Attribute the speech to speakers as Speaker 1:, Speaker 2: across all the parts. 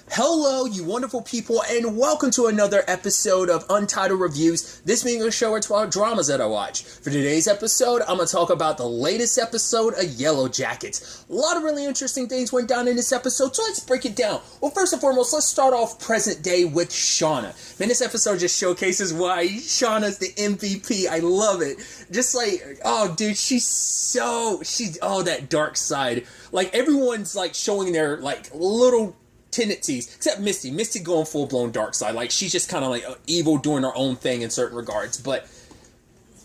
Speaker 1: Hello, you wonderful people, and welcome to another episode of Untitled Reviews. This being a show about dramas that I watch. For today's episode, I'm going to talk about the latest episode of Yellowjackets. A lot of really interesting things went down in this episode, so let's break it down. Well, first and foremost, let's start off present day with Shauna. Man, this episode just showcases why Shauna's the MVP. I love it. Just like, oh, dude, that dark side. Like, everyone's, like, showing their, like, little tendencies, except Misty. Misty going full-blown dark side. Like, she's just kind of like evil, doing her own thing in certain regards. But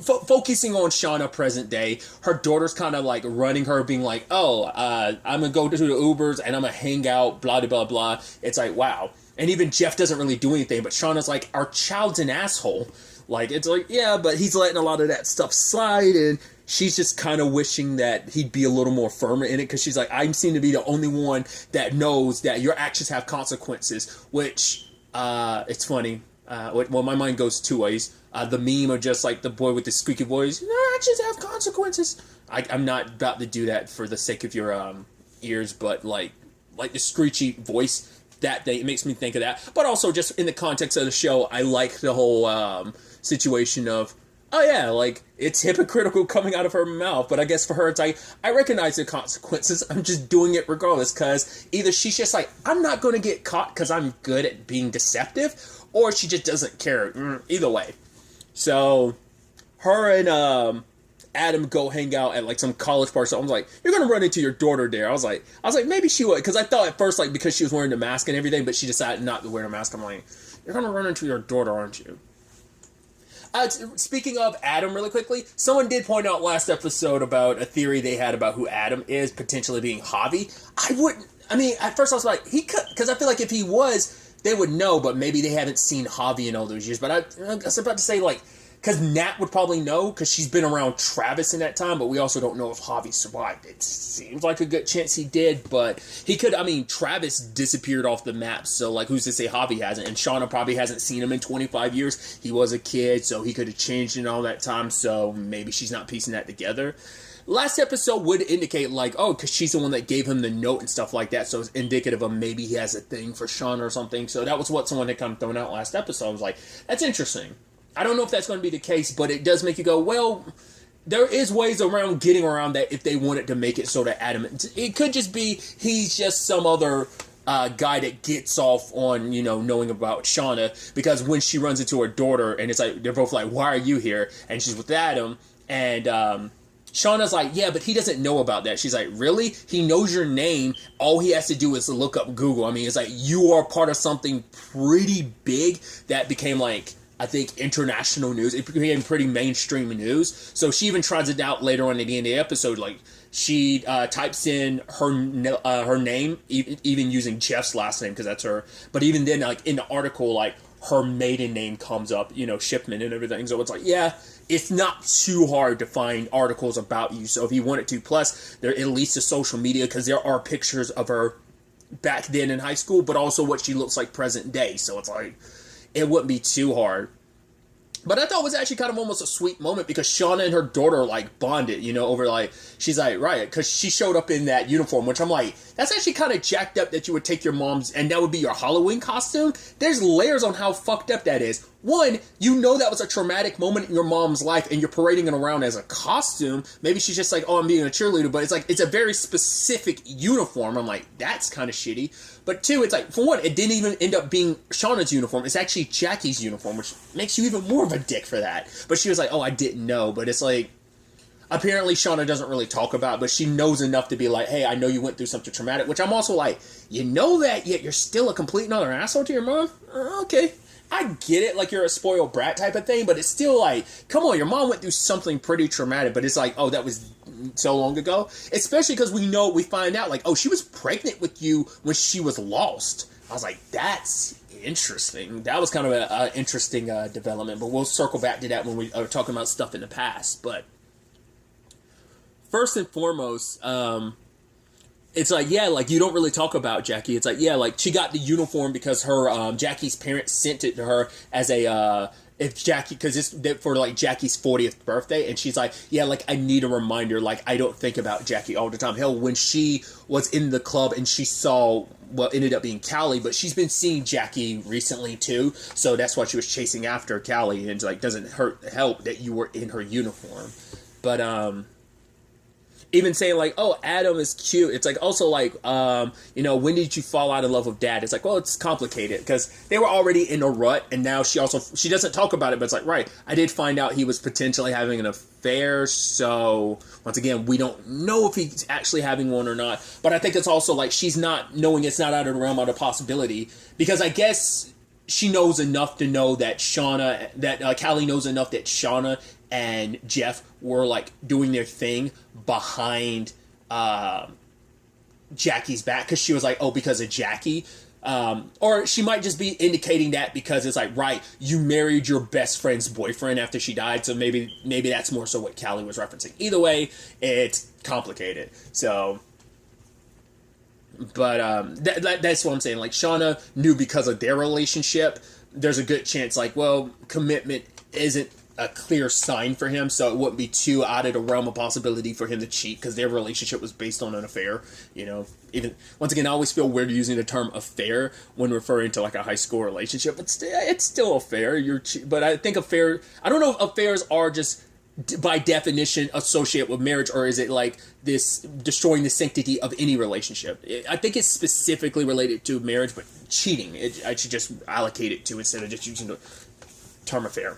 Speaker 1: focusing on Shauna present day, her daughter's kind of like running her, being like, I'm gonna go to the Ubers and I'm gonna hang out, blah, blah, blah. It's like, wow. And even Jeff doesn't really do anything, but Shauna's like, our child's an asshole. Like, it's like, yeah, but he's letting a lot of that stuff slide, and she's just kind of wishing that he'd be a little more firmer in it, because she's like, I seem to be the only one that knows that your actions have consequences, which, it's funny. Well, my mind goes two ways. The meme of just, like, the boy with the squeaky voice, your actions have consequences. I'm not about to do that for the sake of your ears, but, like the screechy voice, that thing, it makes me think of that. But also, just in the context of the show, I like the whole situation of, oh yeah, like, it's hypocritical coming out of her mouth, but I guess for her, it's like, I recognize the consequences, I'm just doing it regardless, because either she's just like, I'm not going to get caught because I'm good at being deceptive, or she just doesn't care. Either way. So, her and Adam go hang out at, like, some college party, so I was like, you're going to run into your daughter there. I was like, maybe she would, because I thought at first, like, because she was wearing the mask and everything, but she decided not to wear the mask. I'm like, you're going to run into your daughter, aren't you? Speaking of Adam, really quickly, someone did point out last episode about a theory they had about who Adam is, potentially being Javi. At first I was like, he could, because I feel like if he was, they would know, but maybe they haven't seen Javi in all those years. But I was about to say, like, because Nat would probably know, because she's been around Travis in that time, but we also don't know if Javi survived. It seems like a good chance he did, but he could, Travis disappeared off the map, so, like, who's to say Javi hasn't? And Shauna probably hasn't seen him in 25 years. He was a kid, so he could have changed in all that time, so maybe she's not piecing that together. Last episode would indicate, like, oh, because she's the one that gave him the note and stuff like that, so it's indicative of maybe he has a thing for Shauna or something, so that was what someone had kind of thrown out last episode. I was like, that's interesting. I don't know if that's going to be the case, but it does make you go, well, there is ways around getting around that if they wanted to make it sort of adamant. It could just be he's just some other guy that gets off on, knowing about Shauna, because when she runs into her daughter, and it's like, they're both like, why are you here? And she's with Adam, and Shauna's like, yeah, but he doesn't know about that. She's like, really? He knows your name. All he has to do is look up Google. It's like, you are part of something pretty big that became, like, I think, international news. It became pretty mainstream news. So she even tries it out later on at the end of the episode. Like, she types in her name, even using Jeff's last name, because that's her. But even then, like, in the article, like, her maiden name comes up, Shipman and everything. So it's like, yeah, it's not too hard to find articles about you. So if you wanted to, plus, there at least the social media, because there are pictures of her back then in high school, but also what she looks like present day. So it's like, it wouldn't be too hard. But I thought it was actually kind of almost a sweet moment, because Shauna and her daughter, like, bonded, over, like, she's like, right, because she showed up in that uniform, which I'm like, that's actually kind of jacked up that you would take your mom's, and that would be your Halloween costume. There's layers on how fucked up that is. One, that was a traumatic moment in your mom's life, and you're parading it around as a costume. Maybe she's just like, oh, I'm being a cheerleader, but it's like, it's a very specific uniform. I'm like, that's kind of shitty. But two, it's like, for one, it didn't even end up being Shauna's uniform. It's actually Jackie's uniform, which makes you even more of a dick for that. But she was like, oh, I didn't know. But it's like, apparently Shauna doesn't really talk about it, but she knows enough to be like, hey, I know you went through something traumatic, which I'm also like, you know that, yet you're still a complete another asshole to your mom? Okay. I get it, like, you're a spoiled brat type of thing, but it's still like, come on, your mom went through something pretty traumatic, but it's like, oh, that was so long ago. Especially because we find out, like, oh, she was pregnant with you when she was lost. I was like, that's interesting. That was kind of an interesting development, but we'll circle back to that when we are talking about stuff in the past. But first and foremost, it's like, yeah, like, you don't really talk about Jackie. It's like, yeah, like, she got the uniform because her, Jackie's parents sent it to her as a, if Jackie, because it's for like Jackie's 40th birthday, and she's like, yeah, like I need a reminder, like I don't think about Jackie all the time. Hell, when she was in the club and she saw what ended up being Callie, but she's been seeing Jackie recently too, so that's why she was chasing after Callie, and like doesn't help that you were in her uniform. But even saying like, oh, Adam is cute. It's like also like, you know, when did you fall out of love with Dad? It's like, well, it's complicated because they were already in a rut, and now she doesn't talk about it, but it's like, right, I did find out he was potentially having an affair. So once again, we don't know if he's actually having one or not. But I think it's also like she's not knowing it's not out of the realm of the possibility, because I guess she knows enough to know that Callie knows enough that Shauna and Jeff were like doing their thing behind Jackie's back, because she was like, oh, because of Jackie. Or she might just be indicating that because it's like, right, you married your best friend's boyfriend after she died, so maybe that's more so what Callie was referencing. Either way, it's complicated. So, but that's what I'm saying. Like, Shauna knew because of their relationship, there's a good chance, like, well, commitment isn't a clear sign for him, so it wouldn't be too out of the realm of possibility for him to cheat, because their relationship was based on an affair. You know, even once again, I always feel weird using the term affair when referring to like a high school relationship, but it's still affair. But I think I don't know if affairs are just by definition associated with marriage, or is it like this destroying the sanctity of any relationship? I think it's specifically related to marriage, but cheating, I should just allocate it to instead of just using the term affair.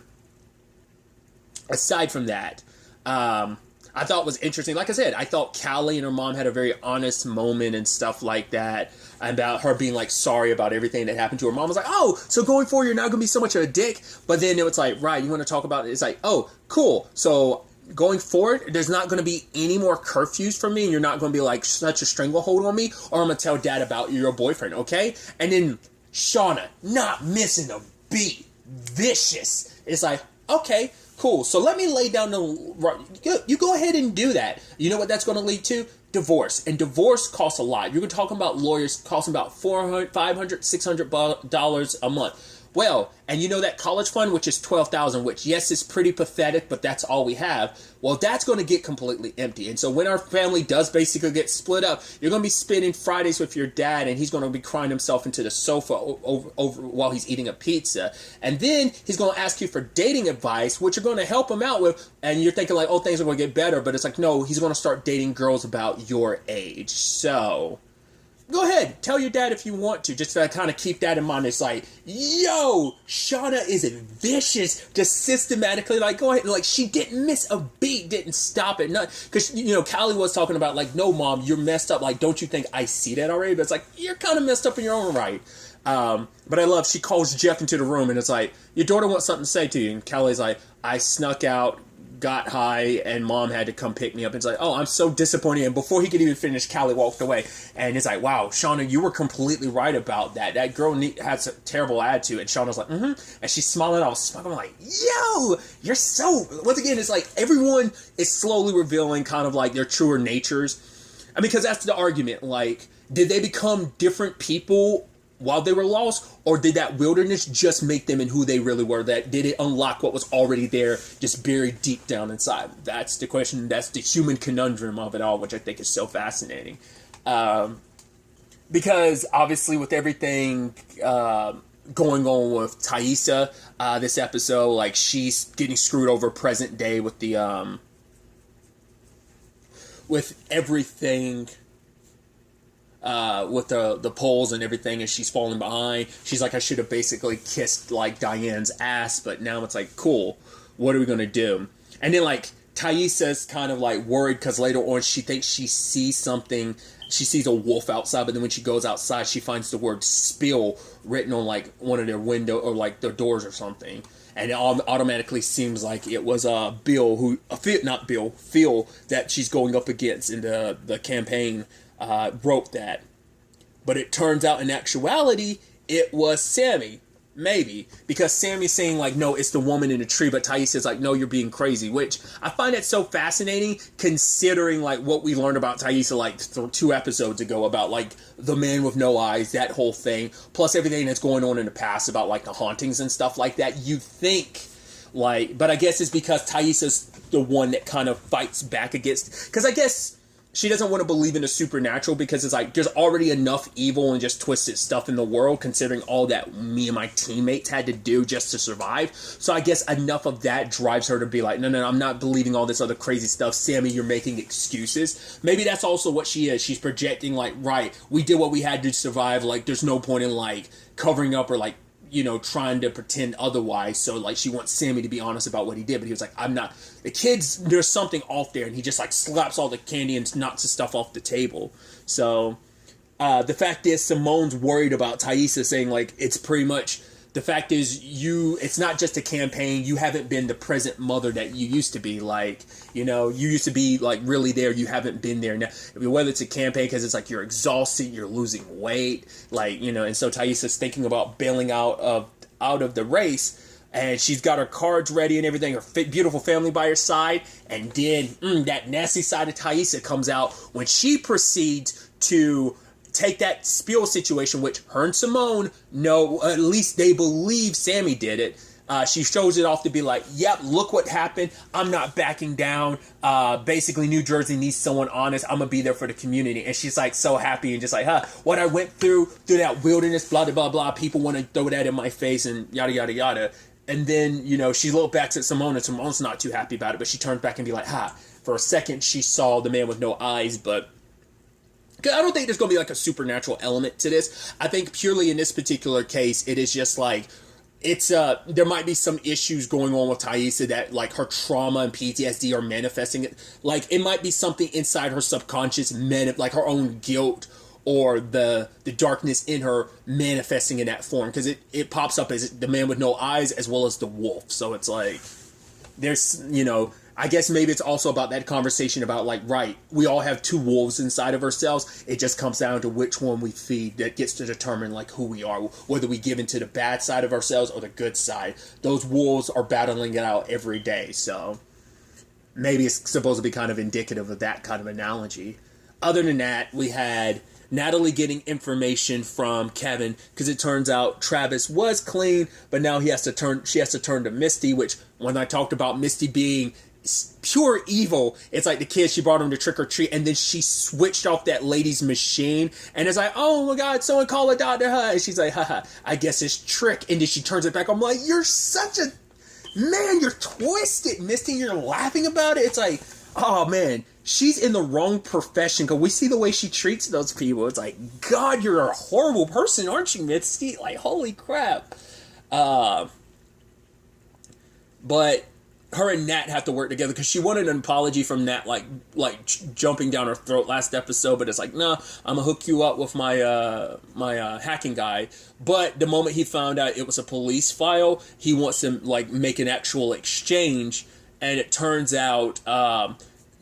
Speaker 1: Aside from that, I thought was interesting. Like I said, I thought Callie and her mom had a very honest moment and stuff like that, about her being like sorry about everything that happened to her. Mom was like, oh, so going forward, you're not going to be so much of a dick. But then it was like, right, you want to talk about it? It's like, oh, cool. So going forward, there's not going to be any more curfews for me, and you're not going to be like such a stranglehold on me, or I'm going to tell Dad about your boyfriend, okay? And then Shauna, not missing a beat, vicious. It's like, okay, cool. So let me lay down you go ahead and do that. You know what that's going to lead to? Divorce. And divorce costs a lot. You're talking about lawyers costing about $400, $500, $600 a month. Well, and you know that college fund, which is $12,000, which, yes, is pretty pathetic, but that's all we have. Well, that's going to get completely empty. And so when our family does basically get split up, you're going to be spending Fridays with your dad, and he's going to be crying himself into the sofa over while he's eating a pizza. And then he's going to ask you for dating advice, which you're going to help him out with. And you're thinking like, oh, things are going to get better. But it's like, no, he's going to start dating girls about your age. So go ahead, tell your dad if you want to, just to kind of keep that in mind. It's like, yo, Shauna is vicious, just systematically, like, go ahead, like, she didn't miss a beat, didn't stop it, because, you know, Callie was talking about, like, no, Mom, you're messed up, like, don't you think I see that already? But it's like, you're kind of messed up in your own right. But I love, she calls Jeff into the room, and it's like, your daughter wants something to say to you, and Callie's like, I snuck out, got high, and Mom had to come pick me up. And it's like, oh, I'm so disappointed. And before he could even finish, Callie walked away. And it's like, wow, Shauna, you were completely right about that. That girl has a terrible attitude. And Shauna's like, mm-hmm. And she's smiling. I was smiling. I'm like, yo, you're so... Once again, it's like everyone is slowly revealing kind of like their truer natures. I mean, because that's the argument. Like, did they become different people while they were lost, or did that wilderness just make them in who they really were? That did it unlock what was already there, just buried deep down inside? That's the question. That's the human conundrum of it all, which I think is so fascinating. Because obviously, with everything going on with Taissa this episode, like, she's getting screwed over present day with the with everything. With the polls and everything, and she's falling behind. She's like, I should have basically kissed like Diane's ass, but now it's like, cool, what are we gonna do? And then like Taissa's kind of like worried because later on she thinks she sees something. She sees a wolf outside, but then when she goes outside, she finds the word "spill" written on like one of their window or like their doors or something. And it automatically seems like it was Phil that she's going up against in the campaign. Wrote that, but it turns out in actuality it was Sammy, maybe, because Sammy's saying like, no, it's the woman in the tree, but Taissa's like, no, you're being crazy, which I find it so fascinating considering like what we learned about Taissa like 2 episodes ago about like the man with no eyes, that whole thing, plus everything that's going on in the past about like the hauntings and stuff like that. You think Like, but I guess it's because Taissa's the one that kind of fights back against, because I guess she doesn't want to believe in the supernatural because it's like there's already enough evil and just twisted stuff in the world, considering all that me and my teammates had to do just to survive. So I guess enough of that drives her to be like, no, I'm not believing all this other crazy stuff. Sammy, you're making excuses. Maybe that's also what she is. She's projecting like, right, we did what we had to survive. Like, there's no point in like covering up or like, you know, trying to pretend otherwise. So like she wants Sammy to be honest about what he did, but he was like, I'm not. The kids, there's something off there, and he just like slaps all the candy and knocks the stuff off the table. So the fact is, Simone's worried about Taissa, saying like, it's pretty much, the fact is, it's not just a campaign. You haven't been the present mother that you used to be. Like, you know, you used to be like really there. You haven't been there now. I mean, whether it's a campaign because it's like you're exhausted, you're losing weight, like, you know, and so Taissa's thinking about bailing out of the race, and she's got her cards ready and everything. Her beautiful family by her side, and then that nasty side of Taissa comes out when she proceeds to take that spill situation, which her and Simone know, at least they believe Sammy did it. She shows it off to be like, yep, look what happened. I'm not backing down. Basically, New Jersey needs someone honest. I'm going to be there for the community. And she's like so happy and just like, what I went through that wilderness, blah, blah, blah, blah. People want to throw that in my face and yada, yada, yada. And then, you know, she looked back at Simone, and Simone's not too happy about it, but she turns back and be like, for a second, she saw the man with no eyes, but I don't think there's going to be like a supernatural element to this. I think purely in this particular case, it is just like, it's there might be some issues going on with Taissa that like her trauma and PTSD are manifesting it. Like it might be something inside her subconscious, like her own guilt or the darkness in her manifesting in that form, because it pops up as the man with no eyes as well as the wolf. So it's like there's, you know, I guess maybe it's also about that conversation about like, right, we all have two wolves inside of ourselves. It just comes down to which one we feed that gets to determine like who we are, whether we give into the bad side of ourselves or the good side. Those wolves are battling it out every day. So maybe it's supposed to be kind of indicative of that kind of analogy. Other than that, we had Natalie getting information from Kevin, because it turns out Travis was clean, but now she has to turn to Misty, which when I talked about Misty being pure evil, it's like the kids, she brought him to trick or treat, and then she switched off that lady's machine, and it's like, oh my god, someone call a doctor, and she's like, haha, I guess it's trick, and then she turns it back. I'm like, you're such a man, you're twisted, Misty, you're laughing about it. It's like, oh man, she's in the wrong profession, because we see the way she treats those people. It's like, god, you're a horrible person, aren't you, Misty? Like, holy crap. But her and Nat have to work together, because she wanted an apology from Nat, like jumping down her throat last episode, but it's like, nah, I'm gonna hook you up with my hacking guy. But the moment he found out it was a police file, he wants to like make an actual exchange, and it turns out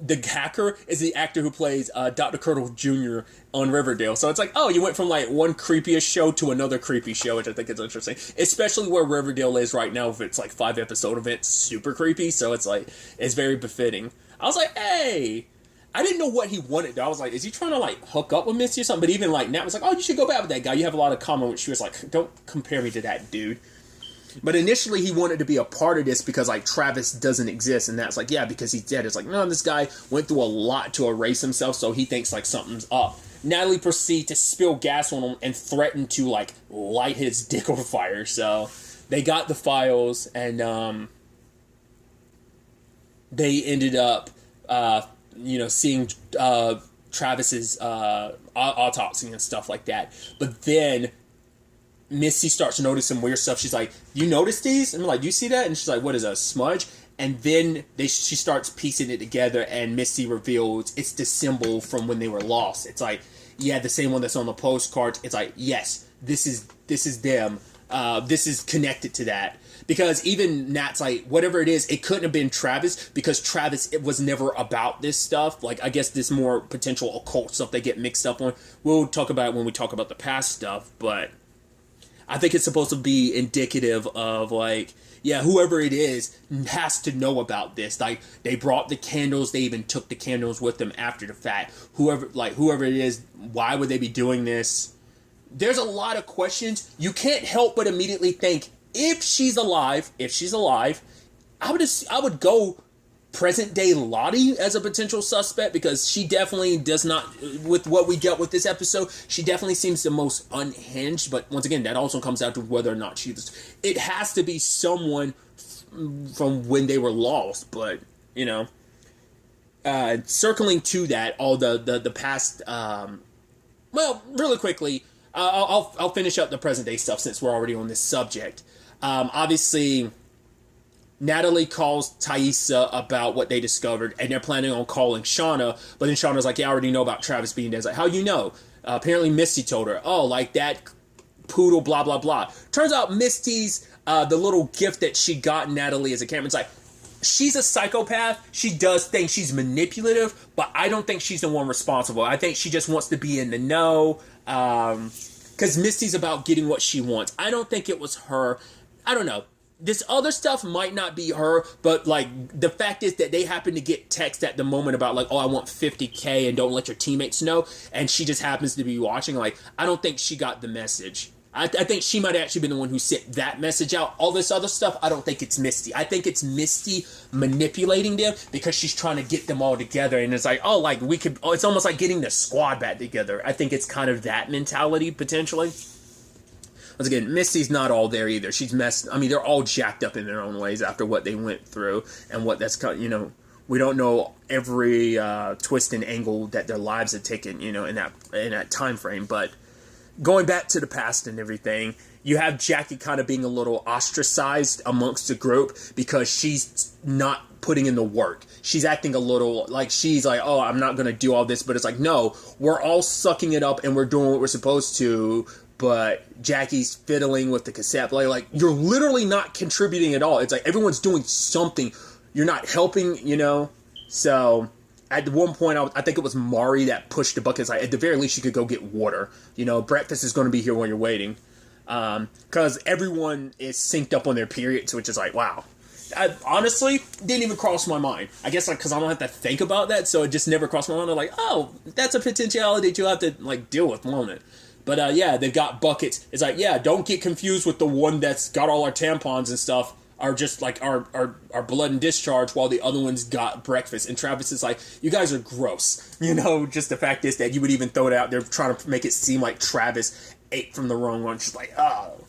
Speaker 1: the hacker is the actor who plays Dr. Curdle Jr. on Riverdale. So it's like, oh, you went from like one creepiest show to another creepy show, which I think is interesting. Especially where Riverdale is right now, if it's like 5-episode event, super creepy. So it's like, it's very befitting. I was like, hey, I didn't know what he wanted though. I was like, is he trying to like hook up with Misty or something? But even like Nat was like, oh, you should go back with that guy. You have a lot of common. She was like, don't compare me to that dude. But initially he wanted to be a part of this because like Travis doesn't exist, and that's like, yeah, because he's dead. It's like, no, this guy went through a lot to erase himself, so he thinks like something's up. Natalie proceeds to spill gas on him and threaten to like light his dick on fire. So they got the files, and they ended up seeing Travis's autopsy and stuff like that. But then Misty starts noticing weird stuff. She's like, you notice these? And I'm like, you see that? And she's like, what is that, a smudge? And then she starts piecing it together, and Misty reveals it's the symbol from when they were lost. It's like, yeah, the same one that's on the postcards. It's like, yes, this is them. This is connected to that. Because even Nat's like, whatever it is, it couldn't have been Travis, because Travis, it was never about this stuff. Like, I guess this more potential occult stuff they get mixed up on. We'll talk about it when we talk about the past stuff, but I think it's supposed to be indicative of like, yeah, whoever it is has to know about this. Like, they brought the candles, they even took the candles with them after the fact. Whoever it is, why would they be doing this? There's a lot of questions. You can't help but immediately think, if she's alive, I would go present day Lottie as a potential suspect, because she definitely does not, with what we got with this episode, she definitely seems the most unhinged. But once again, that also comes down to whether or not it has to be someone from when they were lost. But you know, circling to that, all the past, well, really quickly, I'll finish up the present day stuff since we're already on this subject. Obviously, Natalie calls Taissa about what they discovered, and they're planning on calling Shauna, but then Shauna's like, yeah, I already know about Travis being dead. It's like, how you know? Apparently Misty told her. Oh, like that poodle, blah, blah, blah. Turns out Misty's, the little gift that she got Natalie as a camera, it's like, she's a psychopath. She does think she's manipulative, but I don't think she's the one responsible. I think she just wants to be in the know, because Misty's about getting what she wants. I don't think it was her. I don't know. This other stuff might not be her, but, like, the fact is that they happen to get text at the moment about, like, oh, I want 50K and don't let your teammates know, and she just happens to be watching. Like, I don't think she got the message. I think she might have actually been the one who sent that message out. All this other stuff, I don't think it's Misty. I think it's Misty manipulating them because she's trying to get them all together, and it's like, oh, like, it's almost like getting the squad back together. I think it's kind of that mentality, potentially. Once again, Misty's not all there either. She's messed. I mean, they're all jacked up in their own ways after what they went through and what that's, you know, we don't know every twist and angle that their lives have taken, you know, in that time frame. But going back to the past and everything, you have Jackie kind of being a little ostracized amongst the group because she's not putting in the work. She's acting a little like she's like, oh, I'm not going to do all this. But it's like, no, we're all sucking it up and we're doing what we're supposed to. But Jackie's fiddling with the cassette player. Like, you're literally not contributing at all. It's like everyone's doing something. You're not helping, you know? So, at one point, I think it was Mari that pushed the bucket. It's like, at the very least, you could go get water. You know, breakfast is going to be here while you're waiting. Because everyone is synced up on their periods, which is like, wow. I honestly didn't even cross my mind. I guess because I don't have to think about that, so it just never crossed my mind. I'm like, oh, that's a potentiality that you'll have to, like, deal with, won't it? But, yeah, they've got buckets. It's like, yeah, don't get confused with the one that's got all our tampons and stuff, are just, like, our blood and discharge, while the other one's got breakfast. And Travis is like, you guys are gross. You know, just the fact is that you would even throw it out there trying to make it seem like Travis ate from the wrong one. Just like, oh.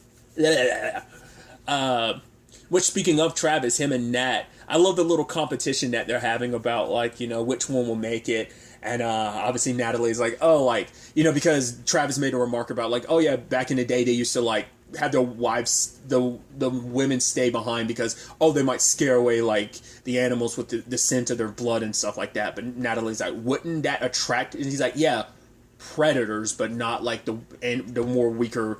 Speaker 1: Which, speaking of Travis, him and Nat, I love the little competition that they're having about, like, you know, which one will make it. And obviously Natalie's like, oh, like, you know, because Travis made a remark about, like, oh, yeah, back in the day they used to, like, have their wives, the women stay behind because, oh, they might scare away, like, the animals with the scent of their blood and stuff like that. But Natalie's like, wouldn't that attract? And he's like, yeah, predators, but not, like, the more weaker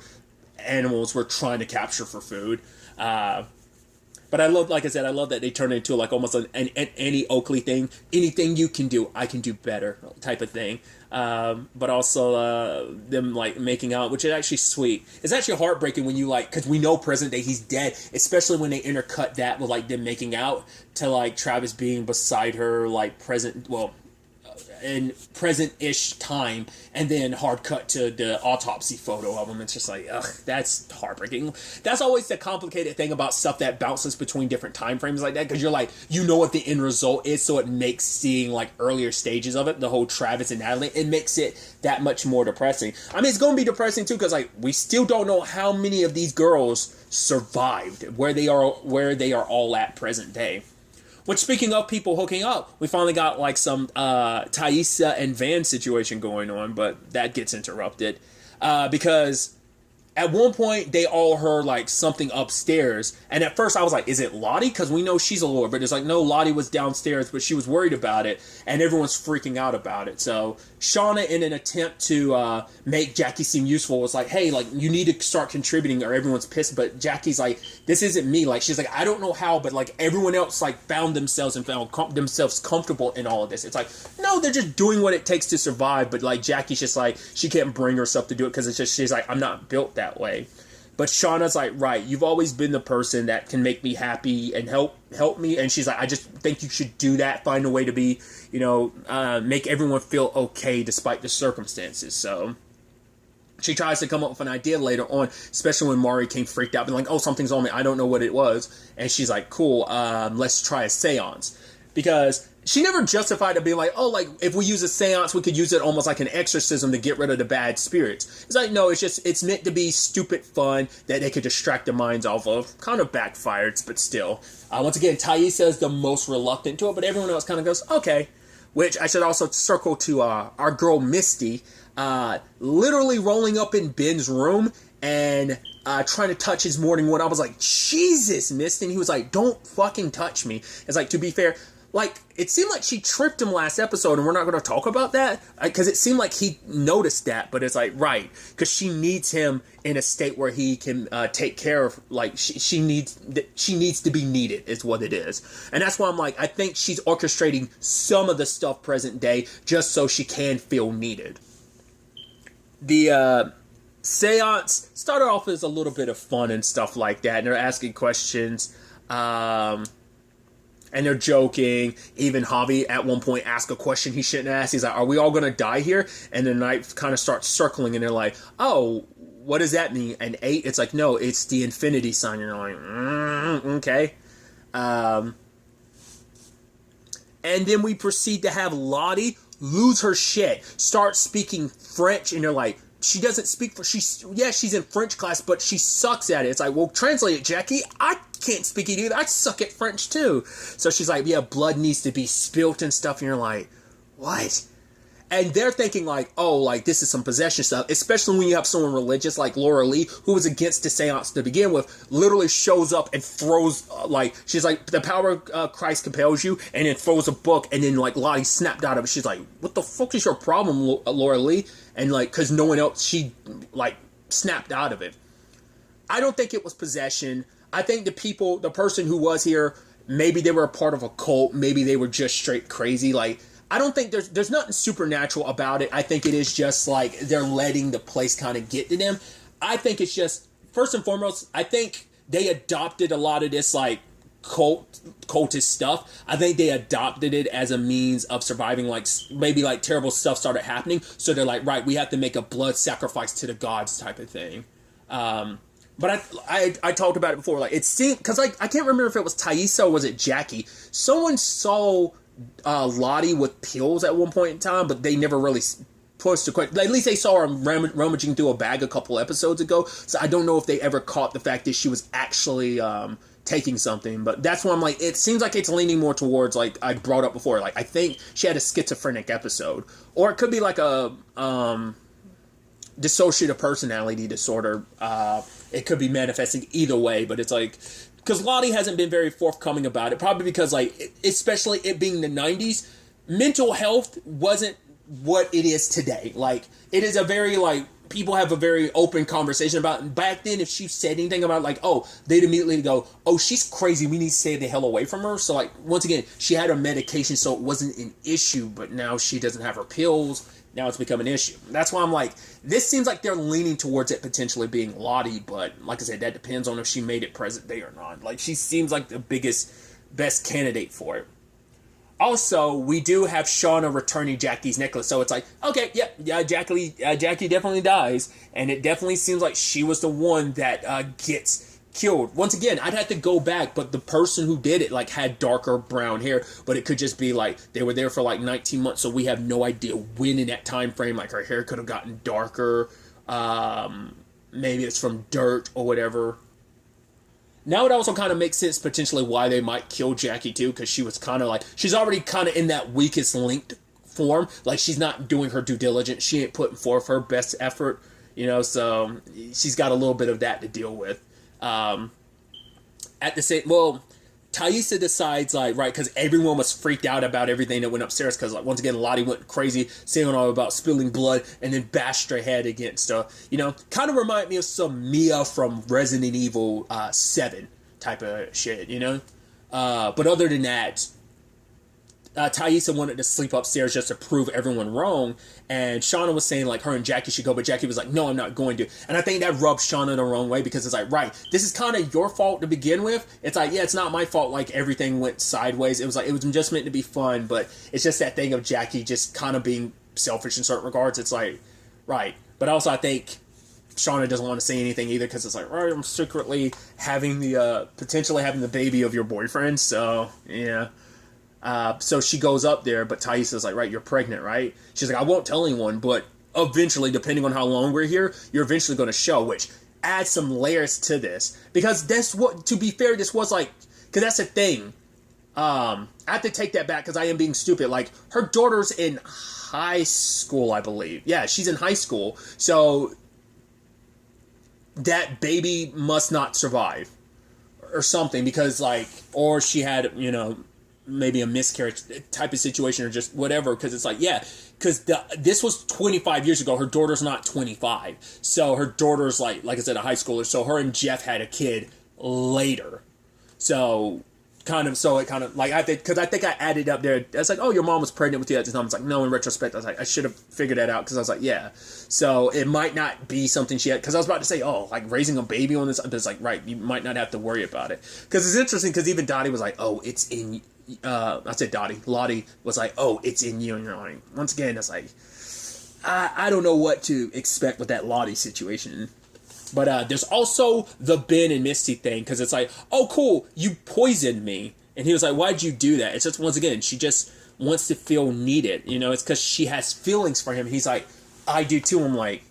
Speaker 1: animals we're trying to capture for food. But I love, like I said, I love that they turn it into like almost an Annie Oakley thing. Anything you can do, I can do better type of thing. But also them like making out, which is actually sweet. It's actually heartbreaking when you like, because we know present day he's dead, especially when they intercut that with like them making out to like Travis being beside her, like present, well, in present-ish time, and then hard cut to the autopsy photo of him. It's just like, ugh, that's heartbreaking. That's always the complicated thing about stuff that bounces between different time frames like that, because you're like, you know what the end result is, so it makes seeing like earlier stages of it, the whole Travis and Natalie, it makes it that much more depressing. I mean, it's going to be depressing too, because like we still don't know how many of these girls survived, where they are all at present day. Which, speaking of people hooking up, we finally got, like, some Taissa and Van situation going on, but that gets interrupted. Because at one point, they all heard, like, something upstairs. And at first, I was like, is it Lottie? Because we know she's a lord. But it's like, no, Lottie was downstairs, but she was worried about it. And everyone's freaking out about it. So, Shauna, in an attempt to make Jackie seem useful, was like, hey, like, you need to start contributing or everyone's pissed. But Jackie's like, this isn't me. Like, she's like, I don't know how, but, like, everyone else, like, found themselves comfortable in all of this. It's like, no, they're just doing what it takes to survive. But, like, Jackie's just like, she can't bring herself to do it because it's just, she's like, I'm not built that way. But Shauna's like, right, you've always been the person that can make me happy and help me. And she's like, I just think you should do that. Find a way to be, you know, make everyone feel okay despite the circumstances. So she tries to come up with an idea later on, especially when Mari came freaked out, being like, oh, something's on me, I don't know what it was. And she's like, cool, let's try a seance. Because she never justified it being like, oh, like, if we use a seance, we could use it almost like an exorcism to get rid of the bad spirits. It's like, no, it's meant to be stupid fun that they could distract their minds off of. Kind of backfired, but still. Once again, Taissa is the most reluctant to it, but everyone else kind of goes, okay. Which I should also circle to our girl Misty, literally rolling up in Ben's room and trying to touch his morning wood. I was like, Jesus, Misty. And he was like, don't fucking touch me. It's like, to be fair, like, it seemed like she tripped him last episode, and we're not going to talk about that, because it seemed like he noticed that, but it's like, right, because she needs him in a state where he can take care of, like, she needs to be needed, is what it is. And that's why I'm like, I think she's orchestrating some of the stuff present day, just so she can feel needed. The seance started off as a little bit of fun and stuff like that, and they're asking questions, and they're joking. Even Javi at one point asked a question he shouldn't ask. He's like, are we all going to die here? And the night kind of starts circling, and they're like, oh, what does that mean? An 8? It's like, no, it's the infinity sign. And you're like, okay. And then we proceed to have Lottie lose her shit, start speaking French, and they're like, she doesn't speak for, she's in French class, but she sucks at it. It's like, well, translate it, Jackie. I can't speak it either. I suck at French too. So she's like, yeah, blood needs to be spilt and stuff. And you're like, what? And they're thinking like, oh, like this is some possession stuff, especially when you have someone religious like Laura Lee, who was against the seance to begin with, literally shows up and throws, like, she's like, the power of Christ compels you, and then throws a book, and then like Lottie snapped out of it. She's like, what the fuck is your problem, Laura Lee? And like, because no one else, she like snapped out of it. I don't think it was possession. I think the person who was here, maybe they were a part of a cult, maybe they were just straight crazy. Like, I don't think there's nothing supernatural about it. I think it is just like they're letting the place kind of get to them. I think it's just, first and foremost, I think they adopted a lot of this like cultist stuff. I think they adopted it as a means of surviving, like maybe like terrible stuff started happening. So they're like, right, we have to make a blood sacrifice to the gods type of thing. But I talked about it before. Like, it seemed, because like I can't remember if it was Taissa or was it Jackie. Someone saw Lottie with pills at one point in time, but they never really pushed the question. At least they saw her rummaging through a bag a couple episodes ago. So I don't know if they ever caught the fact that she was actually taking something. But that's why I'm like, it seems like it's leaning more towards, like I brought up before, like I think she had a schizophrenic episode, or it could be like a dissociative personality disorder. It could be manifesting either way, but it's like, because Lottie hasn't been very forthcoming about it, probably because, like, especially it being the 90s, mental health wasn't what it is today. Like, it is a very, like, people have a very open conversation about it. Back then, if she said anything about, like, oh, they'd immediately go, oh, she's crazy, we need to stay the hell away from her. So, like, once again, she had her medication, so it wasn't an issue, but now she doesn't have her pills. Now it's become an issue. That's why I'm like, this seems like they're leaning towards it potentially being Lottie, but like I said, that depends on if she made it present day or not. Like, she seems like the best candidate for it. Also, we do have Shauna returning Jackie's necklace, so it's like, okay, yeah, Jackie definitely dies, and it definitely seems like she was the one that gets killed. Once again, I'd have to go back, but the person who did it like had darker brown hair, but it could just be like they were there for like 19 months, so we have no idea when in that time frame like her hair could have gotten darker. Maybe it's from dirt or whatever. Now it also kind of makes sense potentially why they might kill Jackie too, because she was kind of like, she's already kind of in that weakest linked form. Like, she's not doing her due diligence, she ain't putting forth her best effort, you know, so she's got a little bit of that to deal with. At the same, well, Taissa decides, like, right, because everyone was freaked out about everything that went upstairs, because, like, once again, Lottie went crazy, saying all about spilling blood, and then bashed her head against, you know, kind of remind me of some Mia from Resident Evil 7 type of shit, you know? But other than that, Taissa wanted to sleep upstairs just to prove everyone wrong, and Shauna was saying, like, her and Jackie should go, but Jackie was like, no, I'm not going to. And I think that rubbed Shauna the wrong way, because it's like, right, this is kind of your fault to begin with. It's like, yeah, it's not my fault, like, everything went sideways. It was like, it was just meant to be fun, but it's just that thing of Jackie just kind of being selfish in certain regards. It's like, right. But also, I think Shauna doesn't want to say anything either because it's like, right, I'm secretly having potentially having the baby of your boyfriend. So, yeah. So she goes up there, but Taissa's like, right, you're pregnant, right? She's like, I won't tell anyone, but eventually, depending on how long we're here, you're eventually going to show, which adds some layers to this. Because that's what, to be fair, this was like, because that's the thing. I have to take that back because I am being stupid. Like, her daughter's in high school, I believe. Yeah, she's in high school. So that baby must not survive or something because, like, or she had, you know, maybe a miscarriage type of situation or just whatever. Because it's like, yeah, because this was 25 years ago. Her daughter's not 25. So her daughter's, like I said, a high schooler. So her and Jeff had a kid later. So it kind of like I think I added up there. It's like, oh, your mom was pregnant with you at the time. It's like, no, in retrospect, I was like, I should have figured that out because I was like, yeah. So it might not be something she had because I was about to say, oh, like raising a baby on this. But it's like, right, you might not have to worry about it because it's interesting because even Dottie was like, oh, it's in. I said Dottie. Lottie was like, oh, it's in you. And you're like, once again, it's like, I don't know what to expect with that Lottie situation. But there's also the Ben and Misty thing, because it's like, oh, cool, you poisoned me. And he was like, why'd you do that? It's just, once again, she just wants to feel needed. You know, it's because she has feelings for him. He's like, I do too. I'm like,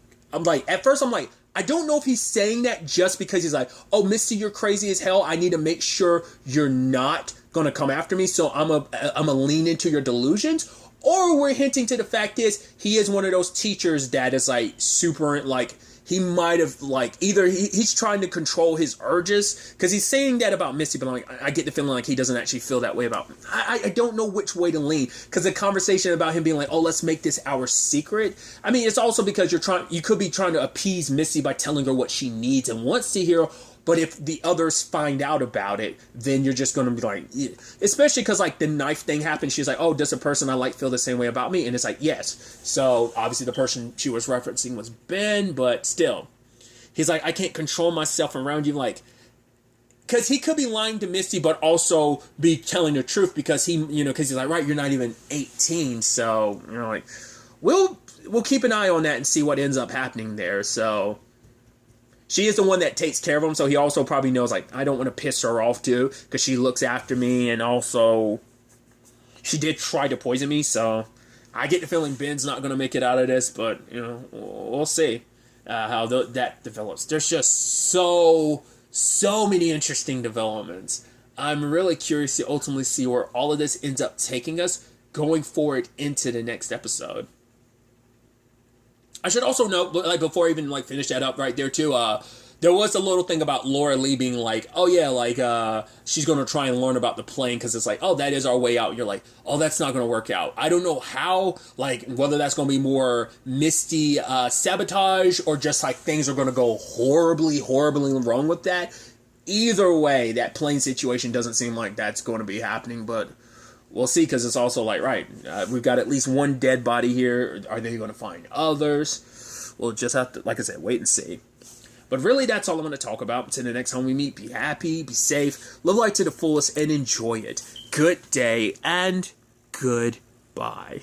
Speaker 1: at first I'm like, I don't know if he's saying that just because he's like, oh, Misty, you're crazy as hell. I need to make sure you're not going to come after me. So I'm a lean into your delusions. Or we're hinting to the fact is he is one of those teachers that is like super, like, he might have, like, either he's trying to control his urges, because he's saying that about Misty, but I'm like, I get the feeling like he doesn't actually feel that way about, I don't know which way to lean, because the conversation about him being like, oh, let's make this our secret, I mean, it's also because you could be trying to appease Misty by telling her what she needs and wants to hear, but if the others find out about it, then you're just going to be like, yeah. Especially because, like, the knife thing happened. She's like, oh, does a person I like feel the same way about me? And it's like, yes. So, obviously, the person she was referencing was Ben, but still. He's like, I can't control myself around you. Like, because he could be lying to Misty, but also be telling the truth because because he's like, right, you're not even 18. So, like, we'll keep an eye on that and see what ends up happening there. So, she is the one that takes care of him, so he also probably knows, like, I don't want to piss her off, too, because she looks after me, and also, she did try to poison me, so I get the feeling Ben's not going to make it out of this, but, we'll see how that develops. There's just so many interesting developments. I'm really curious to ultimately see where all of this ends up taking us going forward into the next episode. I should also note, like, before I even, like, finish that up right there, too, there was a little thing about Laura Lee being like, oh, yeah, like, she's going to try and learn about the plane, because it's like, oh, that is our way out. You're like, oh, that's not going to work out. I don't know how, like, whether that's going to be more Misty sabotage, or just, like, things are going to go horribly, horribly wrong with that. Either way, that plane situation doesn't seem like that's going to be happening, but we'll see, because it's also like, right, we've got at least one dead body here. Are they going to find others? We'll just have to, like I said, wait and see. But really, that's all I'm going to talk about. Until the next time we meet, be happy, be safe, live life to the fullest, and enjoy it. Good day, and goodbye.